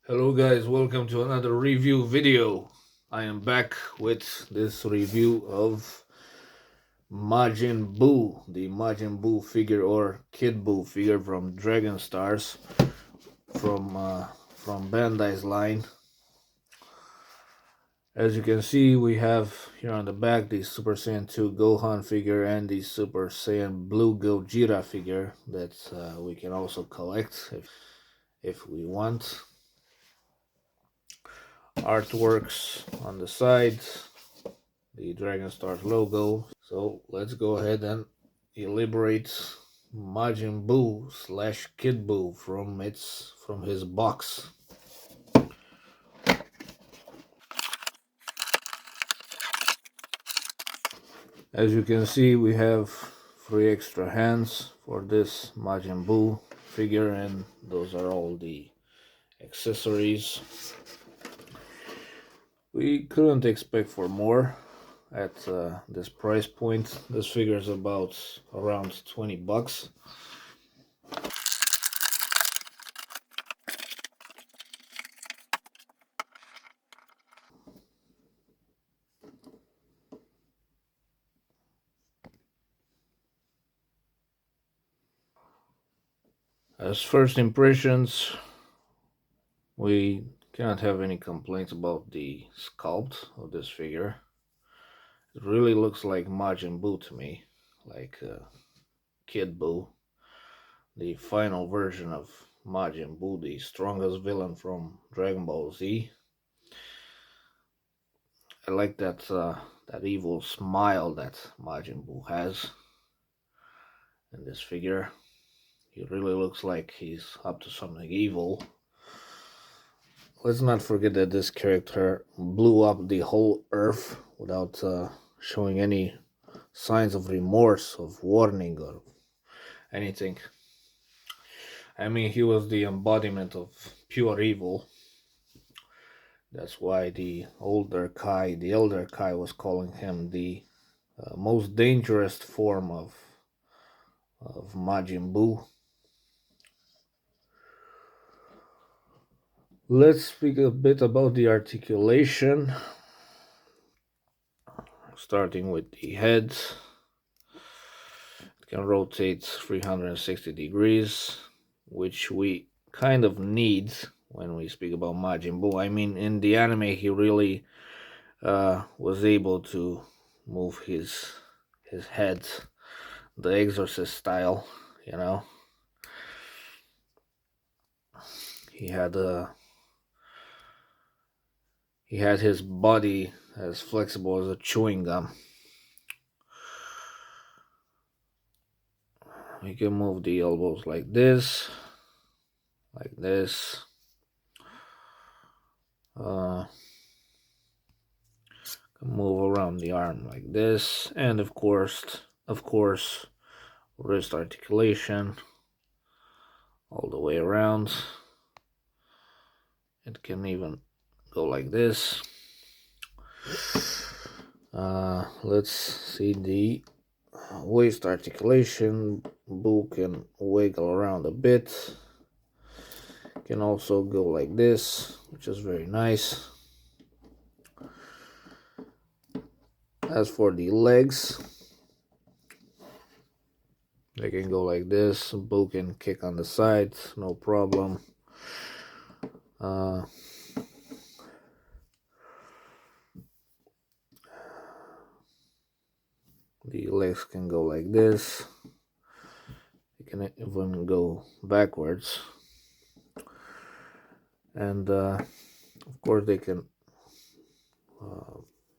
Hello guys, welcome to another review video. I am back with this review of Majin Buu, the Majin Buu figure or Kid Buu figure from Dragon Stars from Bandai's line. As you can see, we have here on the back the Super Saiyan 2 Gohan figure and the Super Saiyan Blue Gogeta figure that we can also collect if we want. Artworks on the side, the Dragon Stars logo. So let's go ahead and elaborate Majin Buu slash Kid Buu from his box. As you can see, we have 3 extra hands for this Majin Buu figure, and those are all the accessories. We couldn't expect for more at this price point. This figure is about around 20 bucks. As first impressions, we cannot have any complaints about the sculpt of this figure. It really looks like Majin Buu to me, like Kid Buu, the final version of Majin Buu, the strongest villain from Dragon Ball Z. I like that evil smile that Majin Buu has in this figure. He really looks like he's up to something evil. Let's not forget that this character blew up the whole Earth without showing any signs of remorse, of warning, or anything. I mean, he was the embodiment of pure evil. That's why the Elder Kai was calling him the most dangerous form of Majin Buu. Let's speak a bit about the articulation, starting with the head. It can rotate 360 degrees, which we kind of need when we speak about Majin Buu. I mean, in the anime, he really was able to move his head, the Exorcist style, you know. He had his body as flexible as a chewing gum. We can move the elbows like this. Move around the arm like this, and of course, wrist articulation all the way around. It can even go like this. Let's see the waist articulation. Buu can wiggle around a bit. Can also go like this, which is very nice. As for the legs, they can go like this. Buu can kick on the sides, no problem. The legs can go like this. They can even go backwards. And of course they can,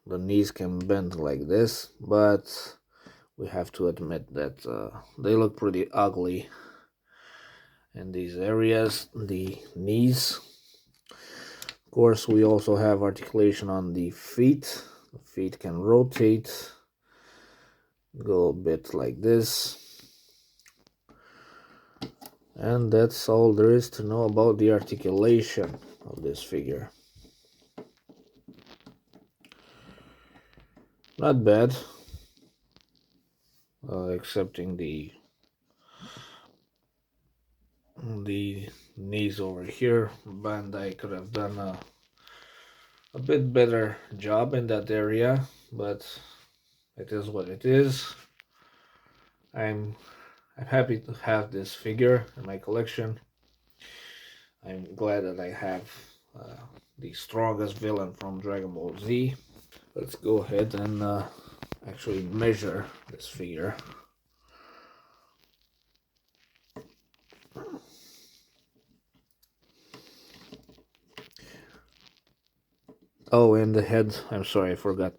the knees can bend like this, but we have to admit that they look pretty ugly in these areas, the knees. Of course, we also have articulation on the feet. The feet can rotate, go a bit like this. And that's all there is to know about the articulation of this figure. Not bad, excepting the knees over here. Bandai could have done a bit better job in that area, but it is what it is. I'm happy to have this figure in my collection. I'm glad that I have the strongest villain from Dragon Ball Z. Let's go ahead and actually measure this figure. Oh, and the head, I'm sorry, I forgot.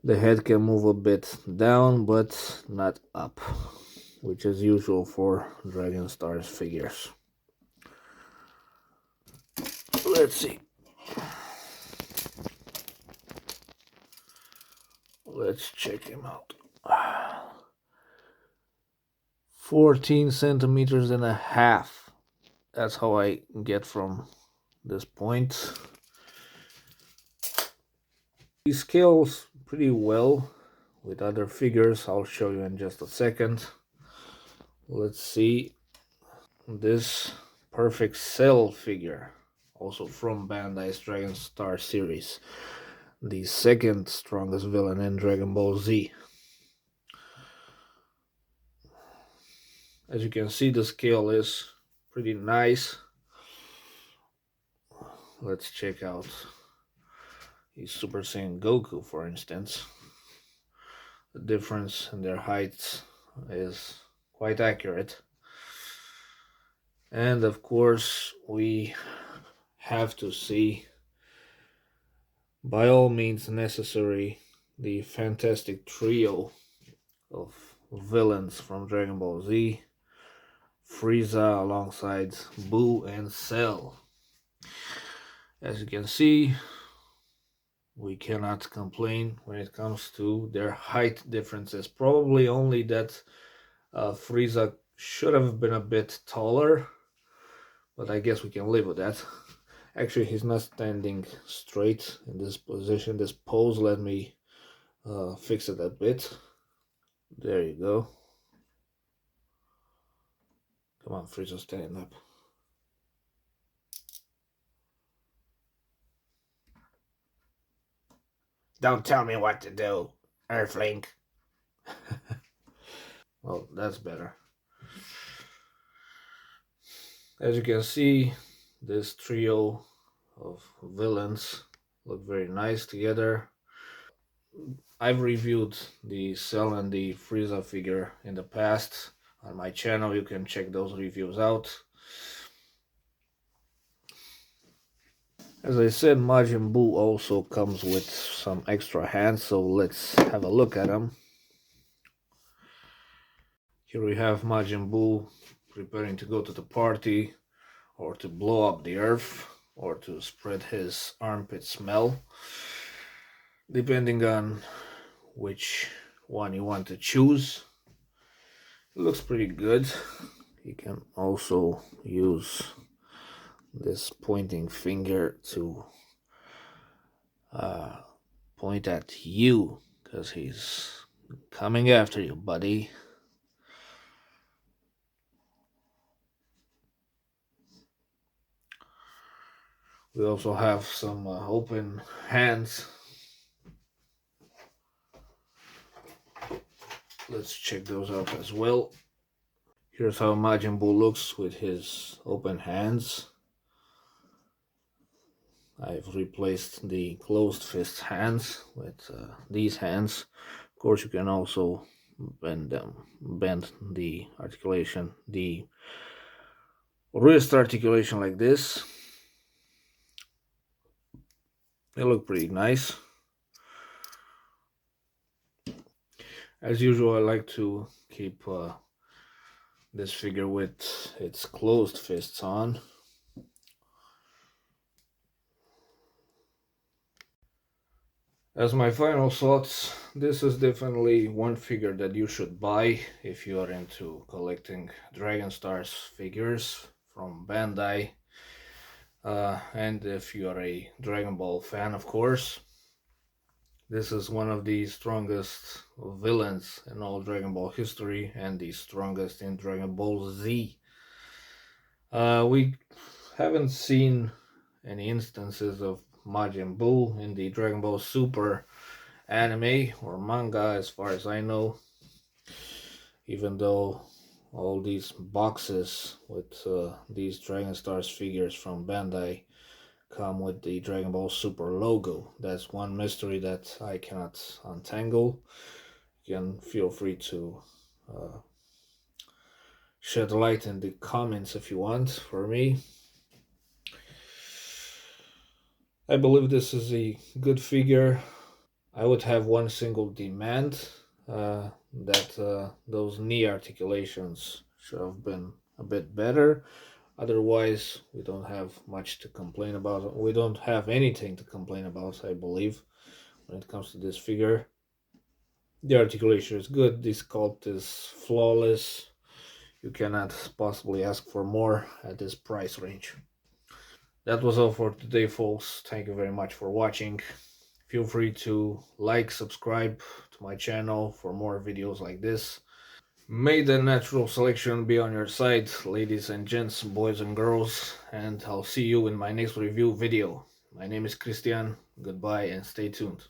The head can move a bit down, but not up, which is usual for Dragon Stars figures. Let's see. Let's check him out. 14 centimeters and a half. That's how I get from this point. He scales pretty well with other figures. I'll show you in just a second. Let's see this perfect cell figure, also from Bandai's Dragon Star series, the second strongest villain in Dragon Ball Z. As you can see, the scale is pretty nice. Let's check out the Super Saiyan Goku, for instance. The difference in their heights is quite accurate. And of course, we have to see, by all means necessary, the fantastic trio of villains from Dragon Ball Z. Frieza alongside Buu and Cell. As you can see, we cannot complain when it comes to their height differences. Probably only that Frieza should have been a bit taller, but I guess we can live with that. Actually, he's not standing straight in this position, this pose. Let me fix it a bit. There you go. Come on, Frieza, stand up. Don't tell me what to do, Earthling. Well, that's better. As you can see, this trio of villains look very nice together. I've reviewed the Cell and the Frieza figure in the past on my channel. You can check those reviews out. As I said, Majin Buu also comes with some extra hands, so let's have a look at them. Here we have Majin Buu preparing to go to the party, or to blow up the earth, or to spread his armpit smell, depending on which one you want to choose. It looks pretty good. You can also use this pointing finger to point at you, because he's coming after you, buddy. We also have some open hands. Let's check those out as well. Here's how Majin Buu looks with his open hands. I've replaced the closed fist hands with these hands. Of course, you can also bend the articulation, the wrist articulation like this. They look pretty nice. As usual, I like to keep this figure with its closed fists on. As my final thoughts, this is definitely one figure that you should buy if you are into collecting Dragon Stars figures from Bandai. And if you are a Dragon Ball fan, of course. This is one of the strongest villains in all Dragon Ball history, and the strongest in Dragon Ball Z. We haven't seen any instances of Majin Buu in the Dragon Ball Super anime or manga, as far as I know, even though all these boxes with these Dragon Stars figures from Bandai come with the Dragon Ball Super logo. That's one mystery that I cannot untangle. You can feel free to uh, shed light in the comments if you want for me. I believe this is a good figure. I would have one single demand, that those knee articulations should have been a bit better. Otherwise, we don't have much to complain about. We don't have anything to complain about, I believe, when it comes to this figure. The articulation is good, the sculpt is flawless. You cannot possibly ask for more at this price range. That was all for today, folks. Thank you very much for watching. Feel free to like, subscribe to my channel for more videos like this. May the natural selection be on your side, ladies and gents, boys and girls, and I'll see you in my next review video. My name is Christian. Goodbye and stay tuned.